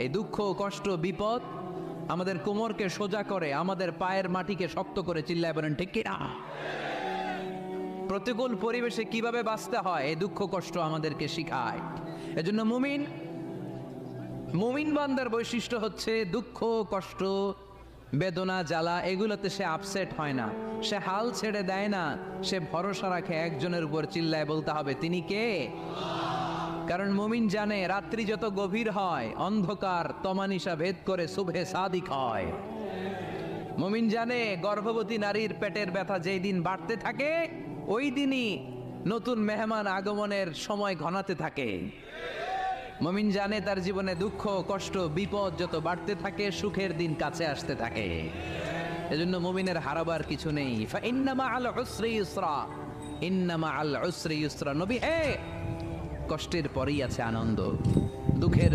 এই দুঃখ, কষ্ট, বিপদ আমাদের কোমরকে সোজা করে, আমাদের পায়ের মাটিকে শক্ত করে। চিল্লায় বলেন ঠিক কিনা? প্রতিকূল পরিবেশে কিভাবে বাঁচতে হয় এই দুঃখ কষ্ট আমাদেরকে শিখায়। এজন্য মুমিন বান্দার বৈশিষ্ট্য হচ্ছে দুঃখ কষ্ট বেদনা জ্বালা এগুলোতে সে আপসেট হয় না, সে হাল ছেড়ে দেয় না, সে ভরসা রাখে একজনের উপর। চিল্লায় বলতে হবে তিনি কে? কারণ মুমিন জানে রাত্রি যত গভীর হয় অন্ধকার তমানিসা ভেদ করে সুবহে সাদিক হয়। মুমিন জানে গর্ভবতী নারীর পেটের ব্যথা যেই দিন বাড়তে থাকে ওই দিনই নতুন মেহমান আগমনের সময় ঘনাতে থাকে। মুমিন জানে তার জীবনে দুঃখ কষ্ট বিপদ যত বাড়তে থাকে সুখের দিন কাছে আসতে থাকে। এজন্য মুমিনের হারাবার কিছু নেই। ইন্না মাআল উসরি ইউসরা, ইন্না মাআল উসরি ইউসরা। নবী হে, কষ্টের পরেই আছে আনন্দ, দুঃখের